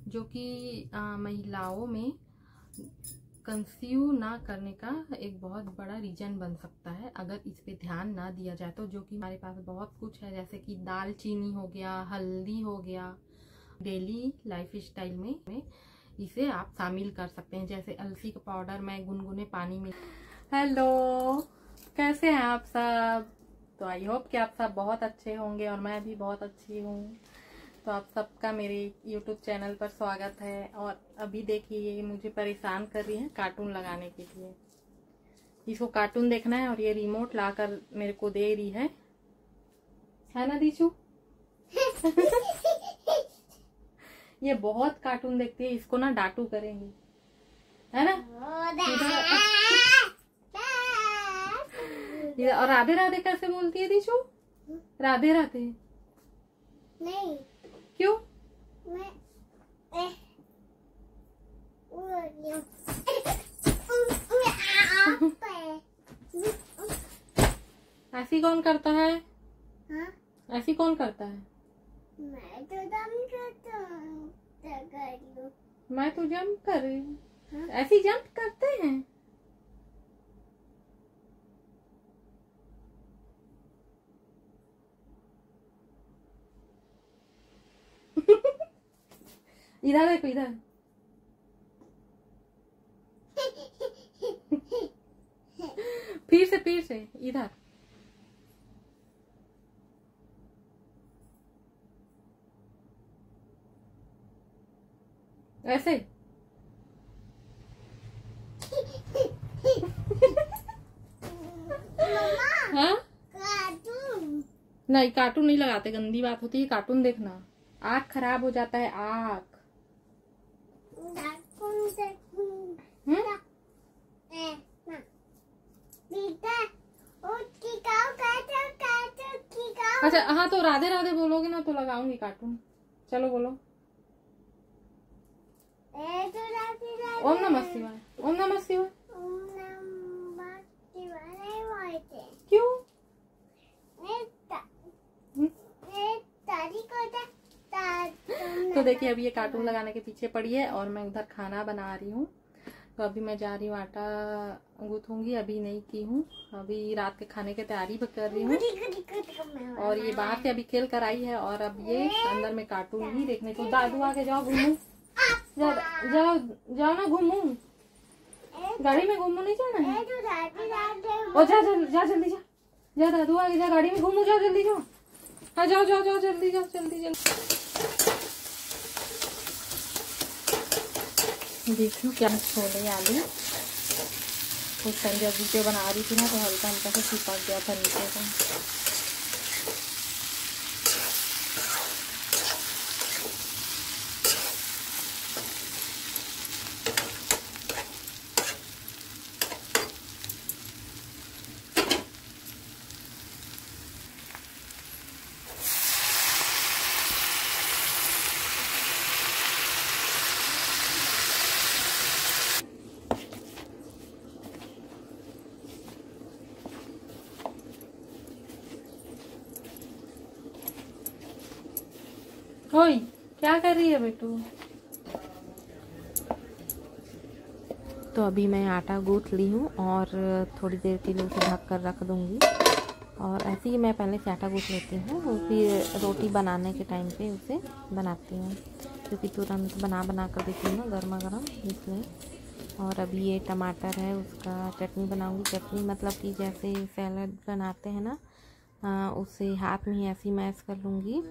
जो कि महिलाओं में कंसीव ना करने का एक बहुत बड़ा रीजन बन सकता है अगर इस पे ध्यान ना दिया जाए तो। जो कि हमारे पास बहुत कुछ है, जैसे कि दालचीनी हो गया, हल्दी हो गया। डेली लाइफ स्टाइल में इसे आप शामिल कर सकते हैं। जैसे अलसी का पाउडर मैं गुनगुने पानी में। हेलो, कैसे हैं आप सब? तो आई होप कि आप सब बहुत अच्छे होंगे और मैं भी बहुत अच्छी हूँ। तो आप सबका मेरे यूट्यूब चैनल पर स्वागत है। और अभी देखिए ये मुझे परेशान कर रही है कार्टून लगाने के लिए। इसको कार्टून देखना है और ये रिमोट लाकर मेरे को दे रही है ना दीशु? ये बहुत कार्टून देखती है, इसको ना डांटू करेंगे, है ना? और राधे राधे कैसे बोलती है दीशु? राधे राधे नहीं। क्यों? ऐसी कौन करता है? हाँ? ऐसी कौन करता है? मैं तो जंप करता हूँ। मैं तो जंप कर रही हूँ। हाँ? ऐसी जंप करते हैं? इधर देखो, इधर। फिर से इधर। ऐसे। हाँ? कार्टून नहीं, कार्टून नहीं लगाते, गंदी बात होती है। कार्टून देखना आँख खराब हो जाता है। आँख अच्छा, हाँ तो राधे राधे बोलोगे ना तो लगाऊंगी कार्टून। चलो बोलो। ओम नमः शिवाय। ओम नमः शिवाय। क्यों? तो देखिए अभी ये कार्टून लगाने के पीछे पड़ी है और मैं उधर खाना बना रही हूँ। तो अभी मैं जा रही हूँ, आटा गूंथूंगी। अभी नहीं की हूँ, अभी रात के खाने की तैयारी कर रही हूँ। और ये बाहर से अभी खेल कर आई है और अब ये अंदर में कार्टून ही देखने को। दादू आके जाओ, घूमू जाओ जाओ ना, घूमू। गाड़ी में घूमू नहीं जाना है? ओ जा जल्दी जा दादू आगे जा, गाड़ी में घूमू, जाओ जल्दी जाओ। हाँ जाओ जल्दी जाओ, जल्दी। देखियो क्या छोले आलू उस टाइम जब वीडियो बना रही थी ना तो हल्का से चिपक गया था नीचे का। ओए क्या कर रही है बेटू? तो अभी मैं आटा गूंथ ली हूँ और थोड़ी देर के लिए उसे ढक कर रख दूँगी। और ऐसे ही मैं पहले से आटा गूंथ लेती हूँ, फिर रोटी बनाने के टाइम पे उसे बनाती हूँ, क्योंकि तुरंत बना कर देती हूँ ना गर्मा गर्म, इसलिए। और अभी ये टमाटर है, उसका चटनी बनाऊँगी। चटनी मतलब कि जैसे सैलड बनाते हैं ना, उसे हाथ में ही ऐसी मैश कर लूँगी।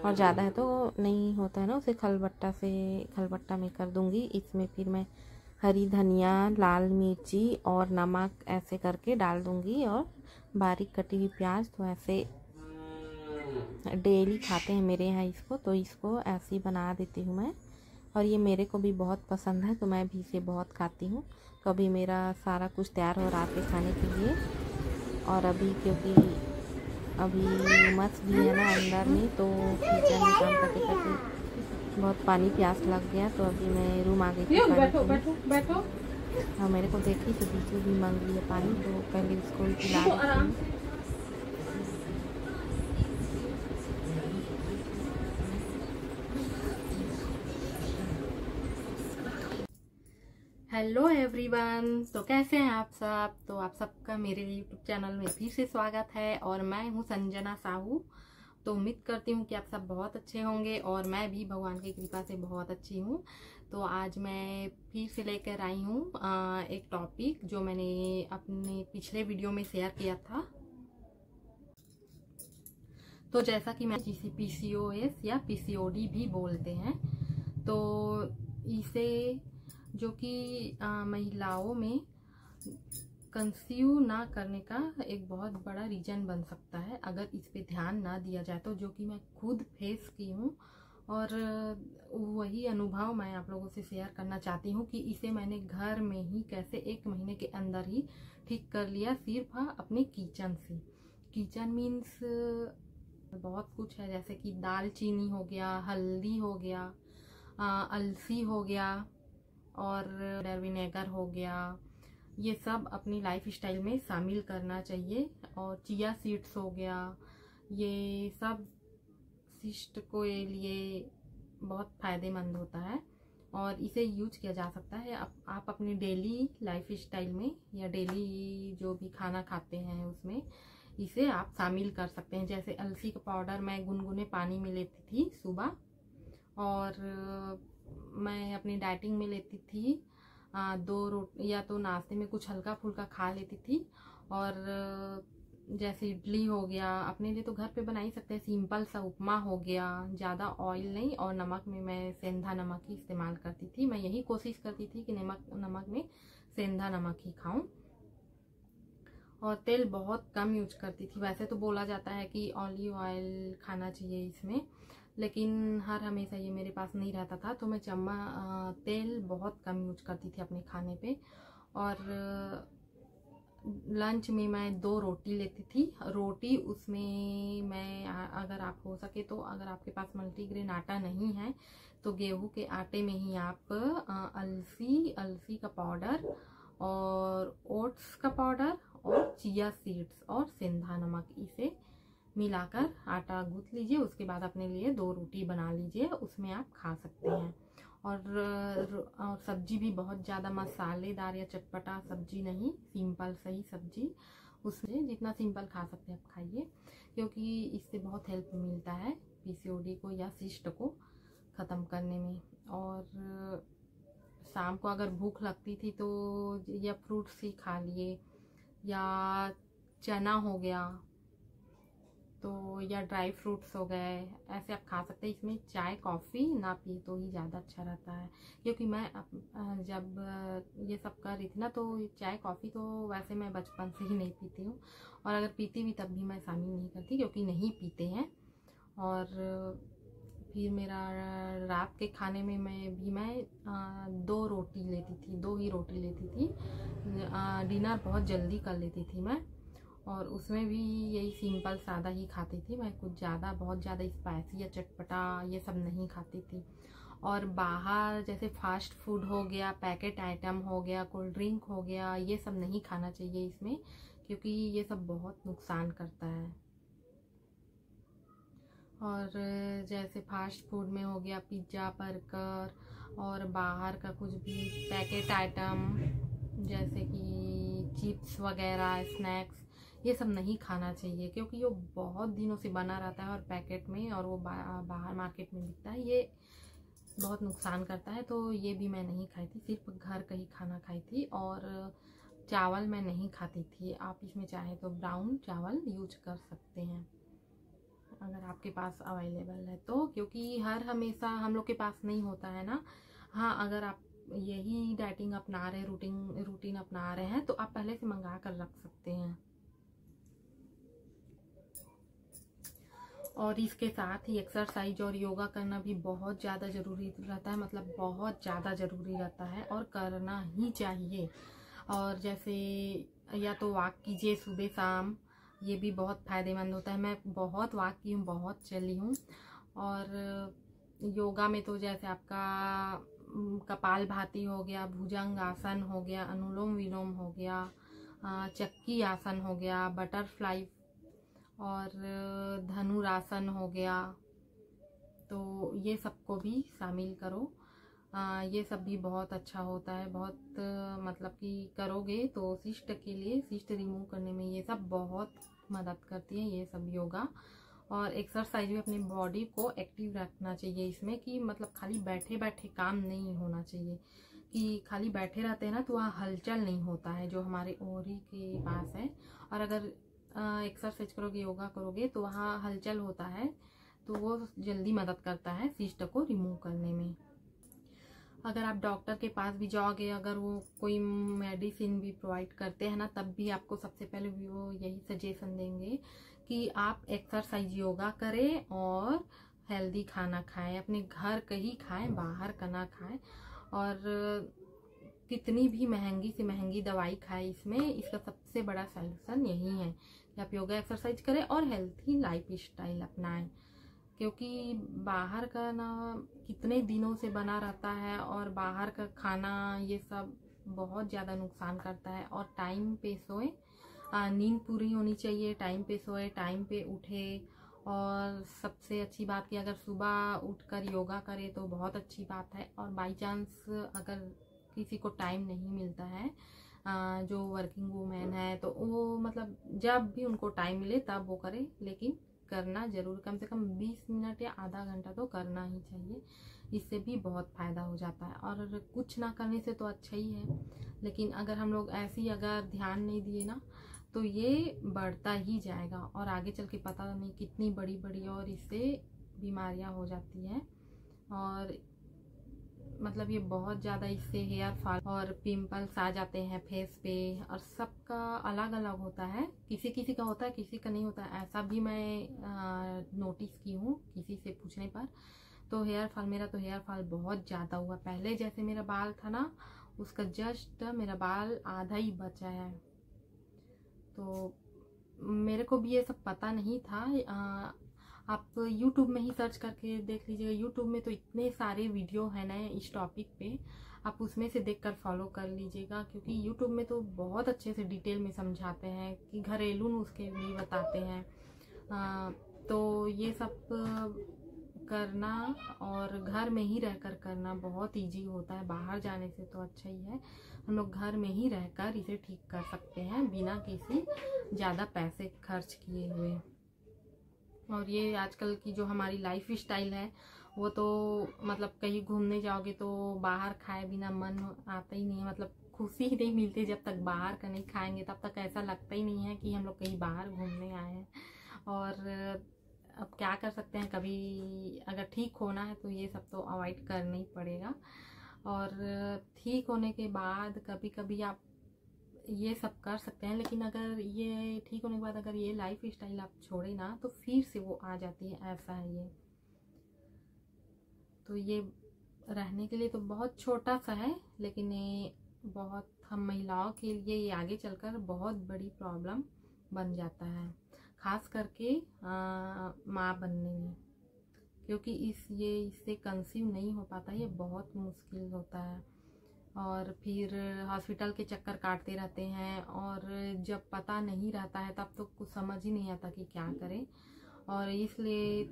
और ज़्यादा है तो नहीं होता है ना, उसे खलबट्टा में कर दूँगी। इसमें फिर मैं हरी धनिया, लाल मिर्ची और नमक ऐसे करके डाल दूँगी और बारीक कटी हुई प्याज। तो ऐसे डेली खाते हैं मेरे यहाँ इसको, तो इसको ऐसे ही बना देती हूँ मैं। और ये मेरे को भी बहुत पसंद है, तो मैं भी इसे बहुत खाती हूँ। तो अभी मेरा सारा कुछ तैयार हो रात के खाने के लिए। और अभी क्योंकि अभी मस्त भी है ना अंदर में, तो किचन में काम करते बहुत पानी प्यास लग गया। तो अभी मैं रूम आ गई थी। बैठो। हाँ, मेरे को देखी तो बीच भी मांग लिया पानी, तो पहले उसको ही पिला देती हूँ। हेलो एवरीवन, तो कैसे हैं आप सब। तो आप सबका मेरे यूट्यूब चैनल में फिर से स्वागत है और मैं हूं संजना साहू। तो उम्मीद करती हूं कि आप सब बहुत अच्छे होंगे और मैं भी भगवान की कृपा से बहुत अच्छी हूं। तो आज मैं फिर से लेकर आई हूं एक टॉपिक जो मैंने अपने पिछले वीडियो में शेयर किया था। तो जैसा कि मैं जिसे PCOS या PCOD भी बोलते हैं, तो इसे जो कि महिलाओं में कंसीव ना करने का एक बहुत बड़ा रीजन बन सकता है अगर इस पे ध्यान ना दिया जाए तो, जो कि मैं खुद फेस की हूँ और वही अनुभव मैं आप लोगों से शेयर करना चाहती हूँ कि इसे मैंने घर में ही कैसे 1 महीने के अंदर ही ठीक कर लिया, सिर्फ अपने किचन से। किचन मीन्स बहुत कुछ है, जैसे कि दालचीनी हो गया, हल्दी हो गया, अलसी हो गया और विनेगर हो गया। ये सब अपनी लाइफ स्टाइल में शामिल करना चाहिए। और चिया सीड्स हो गया, ये सब सिस्ट के लिए बहुत फ़ायदेमंद होता है और इसे यूज किया जा सकता है आप अपनी डेली लाइफ स्टाइल में या डेली जो भी खाना खाते हैं उसमें इसे आप शामिल कर सकते हैं। जैसे अलसी का पाउडर मैं गुनगुने पानी में लेती थी सुबह, और मैं अपनी डाइटिंग में लेती थी 2 रोटी, या तो नाश्ते में कुछ हल्का फुल्का खा लेती थी। और जैसे इडली हो गया, अपने लिए तो घर पे बना ही सकते हैं, सिंपल सा उपमा हो गया, ज़्यादा ऑयल नहीं। और नमक में मैं सेंधा नमक ही इस्तेमाल करती थी। मैं यही कोशिश करती थी कि नमक में सेंधा नमक ही खाऊं और तेल बहुत कम यूज करती थी। वैसे तो बोला जाता है कि ऑलिव ऑयल खाना चाहिए इसमें, लेकिन हर हमेशा ये मेरे पास नहीं रहता था, तो मैं तेल बहुत कम यूज करती थी अपने खाने पे। और लंच में मैं 2 रोटी लेती थी। रोटी उसमें मैं अगर आप हो सके तो, अगर आपके पास मल्टीग्रेन आटा नहीं है तो गेहूं के आटे में ही आप अलसी का पाउडर और ओट्स का पाउडर और चिया सीड्स और सेंधा नमक, इसे मिलाकर आटा गूंथ लीजिए। उसके बाद अपने लिए 2 रोटी बना लीजिए, उसमें आप खा सकते हैं। और सब्जी भी बहुत ज़्यादा मसालेदार या चटपटा सब्जी नहीं, सिंपल सही सब्जी, उसमें जितना सिंपल खा सकते हैं आप खाइए, क्योंकि इससे बहुत हेल्प मिलता है PCOD को या सिस्ट को ख़त्म करने में। और शाम को अगर भूख लगती थी तो या फ्रूट्स ही खा लिए, या चना हो गया तो, या ड्राई फ्रूट्स हो गए, ऐसे आप खा सकते हैं। इसमें चाय कॉफ़ी ना पी तो ही ज़्यादा अच्छा रहता है, क्योंकि मैं जब ये सब कर रही थी ना तो चाय कॉफ़ी तो वैसे मैं बचपन से ही नहीं पीती हूँ, और अगर पीती भी तब भी मैं शामिल नहीं करती क्योंकि नहीं पीते हैं। और फिर मेरा रात के खाने में मैं 2 रोटी लेती थी, 2 ही रोटी लेती थी। डिनर बहुत जल्दी कर लेती थी मैं, और उसमें भी यही सिंपल सादा ही खाती थी। मैं कुछ ज़्यादा बहुत ज़्यादा स्पाइसी या चटपटा ये सब नहीं खाती थी। और बाहर जैसे फास्ट फूड हो गया, पैकेट आइटम हो गया, कोल्ड ड्रिंक हो गया, ये सब नहीं खाना चाहिए इसमें, क्योंकि ये सब बहुत नुकसान करता है। और जैसे फास्ट फूड में हो गया पिज़्ज़ा, बर्गर और बाहर का कुछ भी पैकेट आइटम जैसे कि चिप्स वगैरह, स्नैक्स, ये सब नहीं खाना चाहिए, क्योंकि वो बहुत दिनों से बना रहता है और पैकेट में, और वो बाहर मार्केट में बिकता है, ये बहुत नुकसान करता है। तो ये भी मैं नहीं खाई थी, सिर्फ घर का ही खाना खाई थी। और चावल मैं नहीं खाती थी। आप इसमें चाहे तो ब्राउन चावल यूज कर सकते हैं अगर आपके पास अवेलेबल है तो, क्योंकि हर हमेशा हम लोग के पास नहीं होता है ना। हाँ, अगर आप यही डाइटिंग अपना रहे, रूटीन अपना रहे हैं तो आप पहले से मंगा कर रख सकते हैं। और इसके साथ ही एक्सरसाइज और योगा करना भी बहुत ज़्यादा ज़रूरी रहता है, मतलब बहुत ज़्यादा ज़रूरी रहता है और करना ही चाहिए। और जैसे या तो वॉक कीजिए सुबह शाम, ये भी बहुत फ़ायदेमंद होता है। मैं बहुत वॉक की हूँ, बहुत चली हूँ। और योगा में तो जैसे आपका कपाल भाती हो गया, भुजंग आसन हो गया, अनुलोम विलोम हो गया, चक्की आसन हो गया, बटरफ्लाई और धनुरासन हो गया, तो ये सबको भी शामिल करो। ये सब भी बहुत अच्छा होता है। बहुत मतलब कि करोगे तो सिस्ट के लिए, सिस्ट रिमूव करने में ये सब बहुत मदद करती है, ये सब योगा और एक्सरसाइज भी। अपनी बॉडी को एक्टिव रखना चाहिए इसमें, कि मतलब खाली बैठे बैठे काम नहीं होना चाहिए, कि खाली बैठे रहते हैं ना तो वहाँ हलचल नहीं होता है जो हमारे ओरी के पास है। और अगर एक्सरसाइज करोगे, योगा करोगे तो वहाँ हलचल होता है, तो वो जल्दी मदद करता है सिस्ट को रिमूव करने में। अगर आप डॉक्टर के पास भी जाओगे, अगर वो कोई मेडिसिन भी प्रोवाइड करते हैं ना, तब भी आपको सबसे पहले भी वो यही सजेशन देंगे कि आप एक्सरसाइज, योगा करें और हेल्दी खाना खाएं, अपने घर का ही खाएं, बाहर का ना खाएं। और कितनी भी महंगी से महंगी दवाई खाएं, इसमें इसका सबसे बड़ा सॉल्यूशन यही है कि आप योगा, एक्सरसाइज करें और हेल्थी लाइफ स्टाइल अपनाएं। क्योंकि बाहर का ना कितने दिनों से बना रहता है और बाहर का खाना ये सब बहुत ज़्यादा नुकसान करता है। और टाइम पे सोए, नींद पूरी होनी चाहिए, टाइम पे सोए, टाइम पे उठे। और सबसे अच्छी बात कि अगर सुबह उठकर योगा करे तो बहुत अच्छी बात है। और बाई चांस अगर किसी को टाइम नहीं मिलता है, जो वर्किंग वूमेन है, तो वो मतलब जब भी उनको टाइम मिले तब वो करे, लेकिन करना जरूर, कम से कम 20 मिनट या आधा घंटा तो करना ही चाहिए। इससे भी बहुत फ़ायदा हो जाता है। और कुछ ना करने से तो अच्छा ही है, लेकिन अगर हम लोग ऐसे ही अगर ध्यान नहीं दिए ना तो ये बढ़ता ही जाएगा और आगे चल के पता नहीं कितनी बड़ी बड़ी और इससे बीमारियां हो जाती हैं। और मतलब ये बहुत ज़्यादा इससे हेयर फॉल और पिंपल्स आ जाते हैं फेस पे। और सबका अलग अलग होता है, किसी किसी का होता है, किसी का नहीं होता है। ऐसा भी मैं नोटिस की हूँ किसी से पूछने पर। तो हेयर फॉल, मेरा तो हेयर फॉल बहुत ज़्यादा हुआ। पहले जैसे मेरा बाल था ना, उसका जस्ट मेरा बाल आधा ही बचा है। तो मेरे को भी ये सब पता नहीं था। आप YouTube में ही सर्च करके देख लीजिएगा। YouTube में तो इतने सारे वीडियो है ना इस टॉपिक पे, आप उसमें से देखकर फॉलो कर लीजिएगा। क्योंकि YouTube में तो बहुत अच्छे से डिटेल में समझाते हैं, कि घरेलू नुस्खे भी बताते हैं। तो ये सब करना और घर में ही रहकर करना बहुत इजी होता है। बाहर जाने से तो अच्छा ही है, हम लोग घर में ही रहकर इसे ठीक कर सकते हैं बिना किसी ज़्यादा पैसे खर्च किए हुए। और ये आजकल की जो हमारी लाइफ स्टाइल है, वो तो मतलब कहीं घूमने जाओगे तो बाहर खाए बिना मन आता ही नहीं है। मतलब खुशी ही नहीं मिलती जब तक बाहर का नहीं खाएंगे, तब तक ऐसा लगता ही नहीं है कि हम लोग कहीं बाहर घूमने आए हैं। और अब क्या कर सकते हैं, कभी अगर ठीक होना है तो ये सब तो अवॉइड करना ही पड़ेगा। और ठीक होने के बाद कभी कभी आप ये सब कर सकते हैं, लेकिन अगर ये ठीक होने के बाद अगर ये लाइफ स्टाइल आप छोड़े ना तो फिर से वो आ जाती है, ऐसा है ये। तो ये रहने के लिए तो बहुत छोटा सा है, लेकिन ये बहुत हम महिलाओं के लिए ये आगे चलकर बहुत बड़ी प्रॉब्लम बन जाता है, खास करके माँ बनने में। क्योंकि इससे कंसीव नहीं हो पाता, ये बहुत मुश्किल होता है। और फिर हॉस्पिटल के चक्कर काटते रहते हैं, और जब पता नहीं रहता है तब तो कुछ समझ ही नहीं आता कि क्या करें। और इसलिए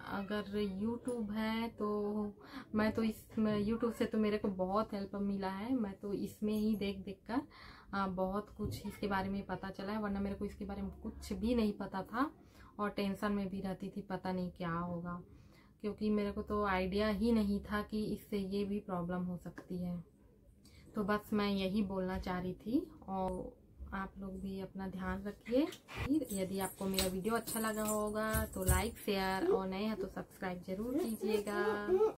अगर YouTube है तो मैं तो YouTube से तो मेरे को बहुत हेल्प मिला है। मैं तो इसमें ही देख कर बहुत कुछ इसके बारे में पता चला है, वरना मेरे को इसके बारे में कुछ भी नहीं पता था और टेंशन में भी रहती थी, पता नहीं क्या होगा। क्योंकि मेरे को तो आइडिया ही नहीं था कि इससे ये भी प्रॉब्लम हो सकती है। तो बस मैं यही बोलना चाह रही थी। और आप लोग भी अपना ध्यान रखिए। यदि आपको मेरा वीडियो अच्छा लगा होगा तो लाइक, शेयर और नए हैं तो सब्सक्राइब जरूर कीजिएगा।